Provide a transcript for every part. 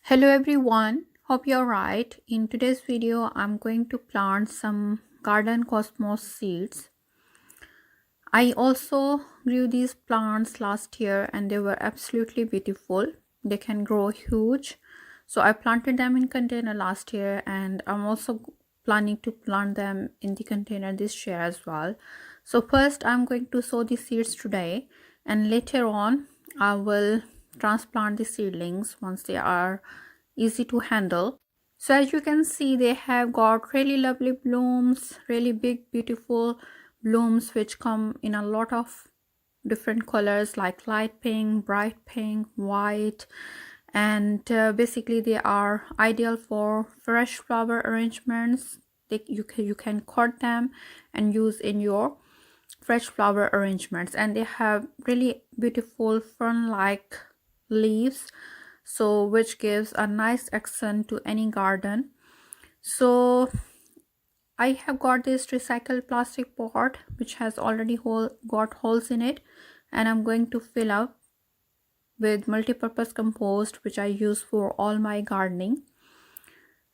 Hello everyone, hope you're right. In today's video, I'm going to plant some garden cosmos seeds. I also grew these plants last year and they were absolutely beautiful. They can grow huge. So I planted them in container last year and I'm also planning to plant them in the container this year as well. So first I'm going to sow the seeds today and later on I will transplant the seedlings once they are easy to handle. So as you can see, they have got really lovely blooms, really big beautiful blooms which come in a lot of different colors like light pink, bright pink, white, and basically they are ideal for fresh flower arrangements. You can cut them and use in your fresh flower arrangements, and they have really beautiful fern like leaves, so which gives a nice accent to any garden. So I have got this recycled plastic pot which has already got holes in it, and I'm going to fill up with multi-purpose compost which I use for all my gardening.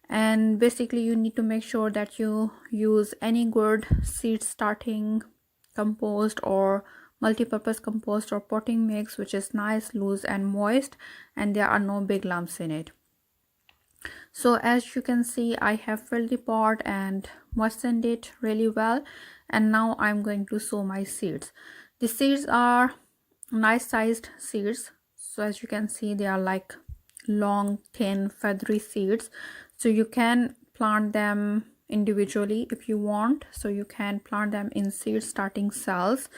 And basically you need to make sure that you use any good seed starting compost or multi-purpose compost or potting mix which is nice, loose and moist, and there are no big lumps in it. So as you can see, I have filled the pot and moistened it really well, and now I'm going to sow my seeds. The seeds are nice sized seeds, so as you can see they are like long thin feathery seeds, so you can plant them individually if you want. So you can plant them in seed starting cells,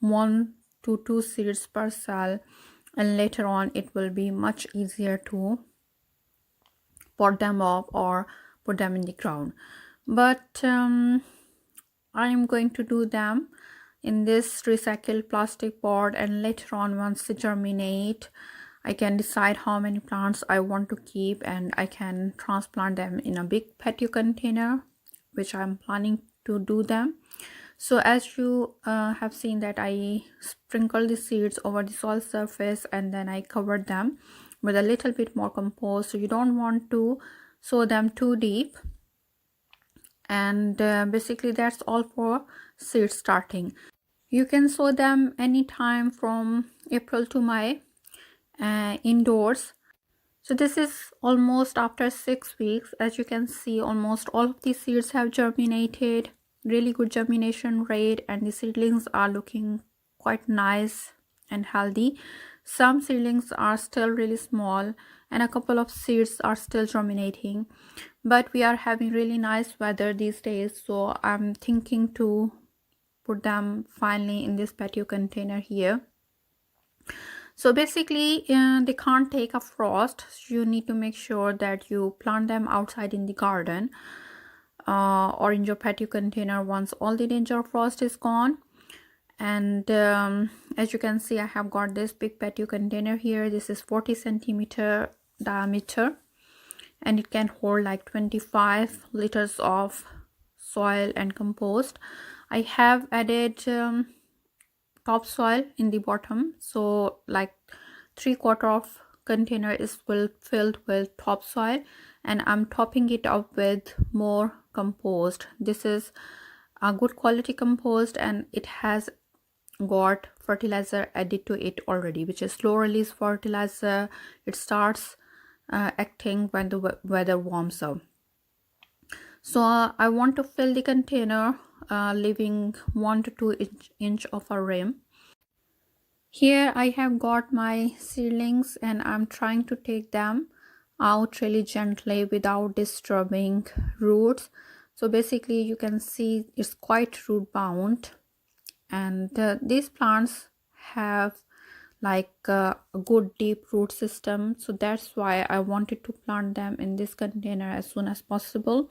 1 to 2 seeds per cell, and later on it will be much easier to pot them up or put them in the ground. But I am going to do them in this recycled plastic pot, and later on once they germinate I can decide how many plants I want to keep, and I can transplant them in a big patio container which I'm planning to do them. So as you have seen that I sprinkle the seeds over the soil surface and then I covered them with a little bit more compost. So you don't want to sow them too deep, and basically that's all for seed starting. You can sow them anytime from April to May indoors. So this is almost after 6 weeks. As you can see, almost all of these seeds have germinated, really good germination rate, and the seedlings are looking quite nice and healthy. Some seedlings are still really small and a couple of seeds are still germinating, but we are having really nice weather these days, so I'm thinking to put them finally in this patio container here. So basically they can't take a frost, so you need to make sure that you plant them outside in the garden or in your patio container once all the danger of frost is gone. And as you can see, I have got this big patio container here. This is 40 centimeter diameter and it can hold like 25 liters of soil and compost. I have added topsoil in the bottom, so like 3/4 of container is filled with topsoil, and I'm topping it up with more compost. This is a good quality compost and it has got fertilizer added to it already, which is slow release fertilizer. It starts acting when the weather warms up. So I want to fill the container leaving 1 to 2 inch of a rim. Here I have got my seedlings and I'm trying to take them out really gently without disturbing roots. So basically you can see it's quite root bound, and these plants have like a good deep root system, so that's why I wanted to plant them in this container as soon as possible.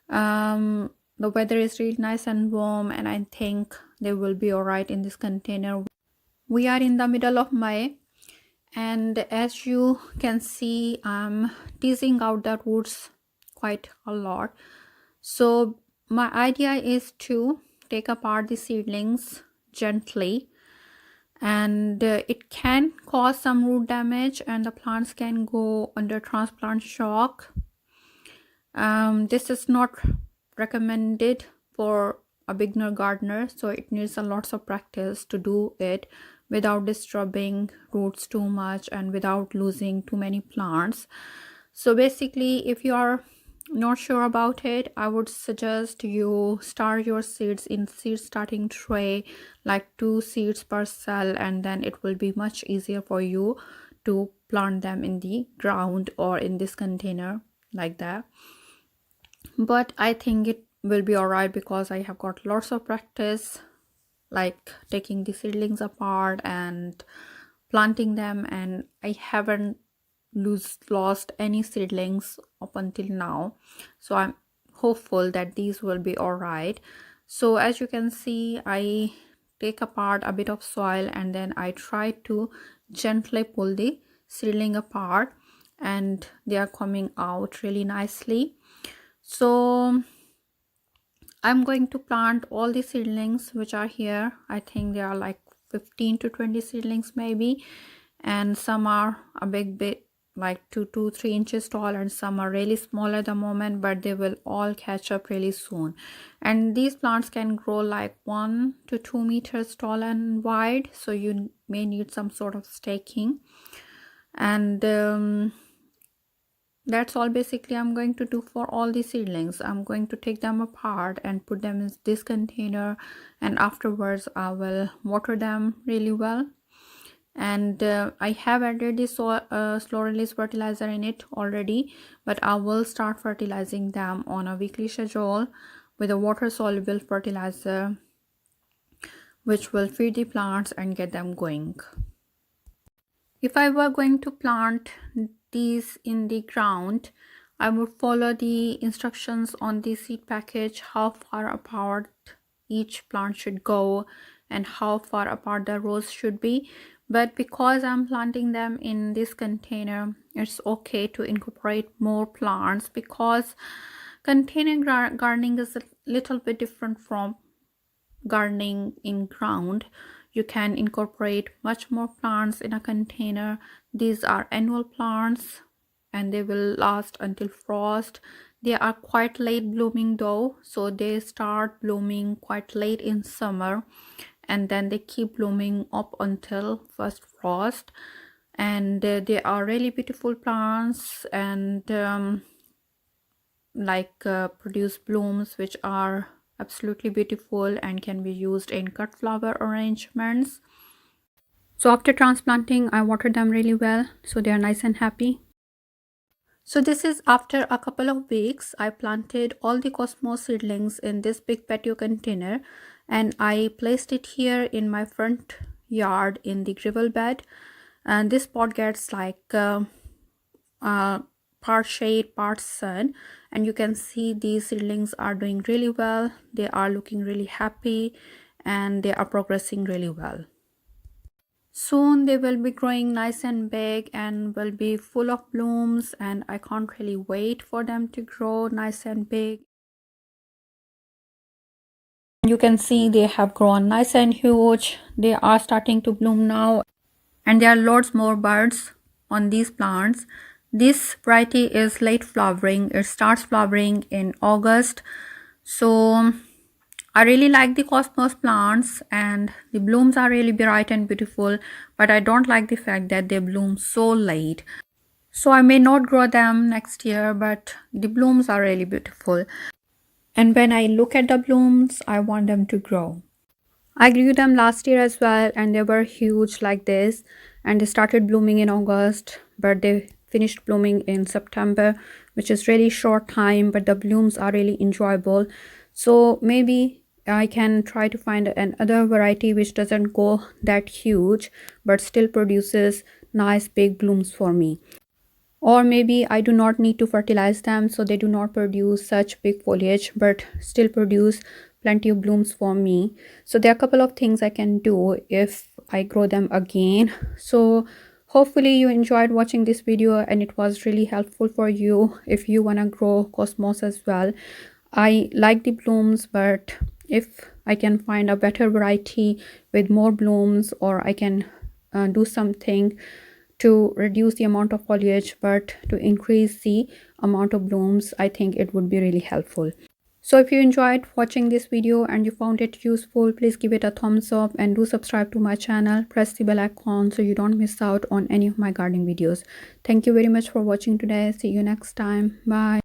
The weather is really nice and warm and I think they will be all right in this container. We are in the middle of May, and as you can see I'm teasing out the roots quite a lot. So my idea is to take apart the seedlings gently and it can cause some root damage and the plants can go under transplant shock. This is not recommended for a beginner gardener, so it needs a lots of practice to do it without disturbing roots too much and without losing too many plants. So basically, if you are not sure about it, I would suggest you start your seeds in seed starting tray, like 2 seeds per cell, and then it will be much easier for you to plant them in the ground or in this container like that. But I think it will be alright because I have got lots of practice, like taking the seedlings apart and planting them, and I haven't lost any seedlings up until now, so I'm hopeful that these will be alright. So as you can see, I take apart a bit of soil and then I try to gently pull the seedling apart, and they are coming out really nicely. So I'm going to plant all the seedlings which are here. I think there are like 15 to 20 seedlings maybe, and some are a bit like 2 to 3 inches tall, and some are really small at the moment, but they will all catch up really soon. And these plants can grow like 1 to 2 meters tall and wide, so you may need some sort of staking. And that's all basically I'm going to do for all the seedlings. I'm going to take them apart and put them in this container, and afterwards I will water them really well. And I have added this slow release fertilizer in it already, but I will start fertilizing them on a weekly schedule with a water soluble fertilizer which will feed the plants and get them going. If I were going to plant these in the ground, I would follow the instructions on the seed package, how far apart each plant should go and how far apart the rows should be. But because I'm planting them in this container, it's okay to incorporate more plants, because container gardening is a little bit different from gardening in ground. You can incorporate much more plants in a container. These are annual plants and they will last until frost. They are quite late blooming though, so they start blooming quite late in summer and then they keep blooming up until first frost. And they are really beautiful plants, and produce blooms which are absolutely beautiful and can be used in cut flower arrangements. So after transplanting, I watered them really well, so they are nice and happy. So this is after a couple of weeks. I planted all the cosmos seedlings in this big patio container, and I placed it here in my front yard in the gravel bed. And this pot gets like part shade, part sun, and you can see these seedlings are doing really well. They are looking really happy and they are progressing really well. Soon they will be growing nice and big and will be full of blooms, and I can't really wait for them to grow nice and big. You can see they have grown nice and huge. They are starting to bloom now, and there are lots more buds on these plants. This variety is late flowering. It starts flowering in August. So I really like the cosmos plants and the blooms are really bright and beautiful, but I don't like the fact that they bloom so late. So I may not grow them next year, but the blooms are really beautiful. And when I look at the blooms, I want them to grow. I grew them last year as well, and they were huge like this, and they started blooming in August, but they finished blooming in September, which is really short time, but the blooms are really enjoyable. So maybe I can try to find another variety which doesn't go that huge but still produces nice big blooms for me. Or maybe I do not need to fertilize them, so they do not produce such big foliage but still produce plenty of blooms for me. So there are a couple of things I can do if I grow them again. So hopefully you enjoyed watching this video and it was really helpful for you if you want to grow cosmos as well. I like the blooms, but if I can find a better variety with more blooms, or I can do something to reduce the amount of foliage but to increase the amount of blooms, I think it would be really helpful. So if you enjoyed watching this video and you found it useful, please give it a thumbs up and do subscribe to my channel. Press the bell icon so you don't miss out on any of my gardening videos. Thank you very much for watching today. See you next time. Bye.